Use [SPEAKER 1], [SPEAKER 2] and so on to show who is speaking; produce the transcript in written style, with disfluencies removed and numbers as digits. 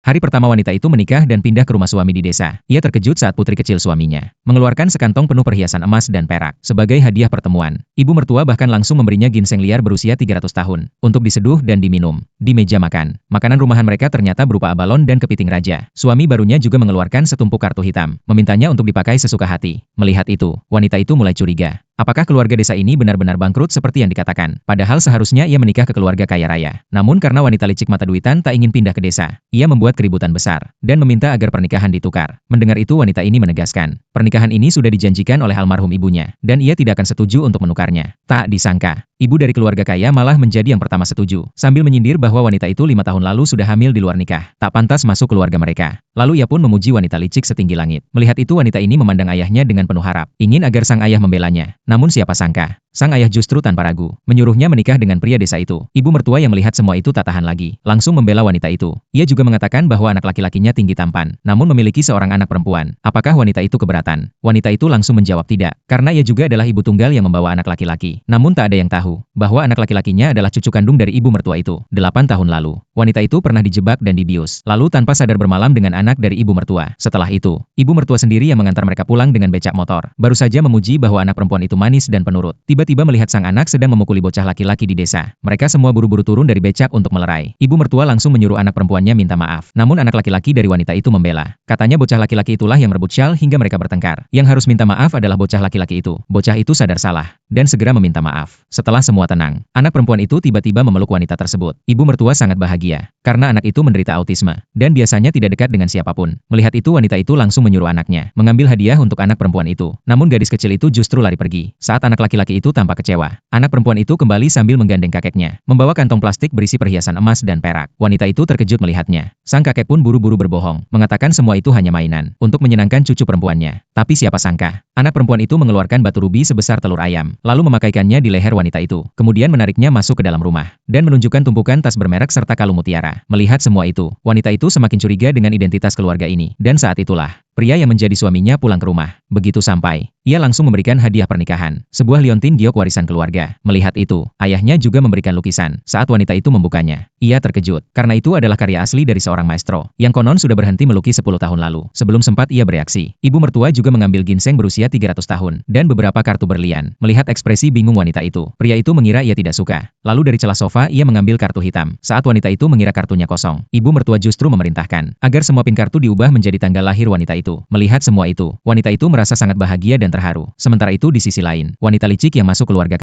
[SPEAKER 1] Hari pertama wanita itu menikah dan pindah ke rumah suami di desa. Ia terkejut saat putri kecil suaminya mengeluarkan sekantong penuh perhiasan emas dan perak sebagai hadiah pertemuan. Ibu mertua bahkan langsung memberinya ginseng liar berusia 300 tahun untuk diseduh dan diminum. Di meja makan, makanan rumahan mereka ternyata berupa abalon dan kepiting raja. Suami barunya juga mengeluarkan setumpuk kartu hitam, memintanya untuk dipakai sesuka hati. Melihat itu, wanita itu mulai curiga. Apakah keluarga desa ini benar-benar bangkrut seperti yang dikatakan? Padahal seharusnya ia menikah ke keluarga kaya raya. Namun karena wanita licik mata duitan tak ingin pindah ke desa, ia membuat keributan besar dan meminta agar pernikahan ditukar. Mendengar itu wanita ini menegaskan, pernikahan ini sudah dijanjikan oleh almarhum ibunya dan ia tidak akan setuju untuk menukarnya. Tak disangka, ibu dari keluarga kaya malah menjadi yang pertama setuju, sambil menyindir bahwa wanita itu 5 tahun lalu sudah hamil di luar nikah, tak pantas masuk keluarga mereka. Lalu ia pun memuji wanita licik setinggi langit. Melihat itu wanita ini memandang ayahnya dengan penuh harap, ingin agar sang ayah membelanya. Namun siapa sangka, sang ayah justru tanpa ragu, menyuruhnya menikah dengan pria desa itu. Ibu mertua yang melihat semua itu tak tahan lagi, langsung membela wanita itu. Ia juga mengatakan bahwa anak laki-lakinya tinggi tampan, namun memiliki seorang anak perempuan. Apakah wanita itu keberatan? Wanita itu langsung menjawab tidak, karena ia juga adalah ibu tunggal yang membawa anak laki-laki. Namun tak ada yang tahu, bahwa anak laki-lakinya adalah cucu kandung dari ibu mertua itu. 8 tahun lalu, wanita itu pernah dijebak dan dibius, lalu tanpa sadar bermalam dengan anak dari ibu mertua. Setelah itu, ibu mertua sendiri yang mengantar mereka pulang dengan becak motor. Baru saja memuji bahwa anak perempuan itu manis dan penurut. Tiba-tiba melihat sang anak sedang memukuli bocah laki-laki di desa. Mereka semua buru-buru turun dari becak untuk melerai. Ibu mertua langsung menyuruh anak perempuannya minta maaf. Namun anak laki-laki dari wanita itu membela. Katanya bocah laki-laki itulah yang merebut syal hingga mereka bertengkar. Yang harus minta maaf adalah bocah laki-laki itu. Bocah itu sadar salah dan segera meminta maaf. Setelah semua tenang, anak perempuan itu tiba-tiba memeluk wanita tersebut. Ibu mertua sangat bahagia karena anak itu menderita autisme dan biasanya tidak dekat dengan siapapun. Melihat itu wanita itu langsung menyuruh anaknya mengambil hadiah untuk anak perempuan itu. Namun gadis kecil itu justru lari pergi. Saat anak laki-laki itu tampak kecewa, anak perempuan itu kembali sambil menggandeng kakeknya, membawa kantong plastik berisi perhiasan emas dan perak. Wanita itu terkejut melihatnya. Sang kakek pun buru-buru berbohong, mengatakan semua itu hanya mainan untuk menyenangkan cucu perempuannya. Tapi siapa sangka, anak perempuan itu mengeluarkan batu rubi sebesar telur ayam, lalu memakaikannya di leher wanita itu. Kemudian menariknya masuk ke dalam rumah dan menunjukkan tumpukan tas bermerek serta kalung mutiara. Melihat semua itu, wanita itu semakin curiga dengan identitas keluarga ini. Dan saat itulah, pria yang menjadi suaminya pulang ke rumah. Begitu sampai, ia langsung memberikan hadiah pernikahan, sebuah liontin giok warisan keluarga. Melihat itu, ayahnya juga memberikan lukisan. Saat wanita itu membukanya, ia terkejut, karena itu adalah karya asli dari seorang maestro, yang konon sudah berhenti melukis 10 tahun lalu. Sebelum sempat ia bereaksi, ibu mertua juga mengambil ginseng berusia 300 tahun, dan beberapa kartu berlian. Melihat ekspresi bingung wanita itu, pria itu mengira ia tidak suka. Lalu dari celah sofa ia mengambil kartu hitam. Saat wanita itu mengira kartunya kosong, ibu mertua justru memerintahkan, agar semua pin kartu diubah menjadi tanggal lahir wanita itu. Melihat semua itu, wanita itu merasa sangat bahagia dan terharu. Sementara itu di sisi lain, wanita licik yang masuk keluarga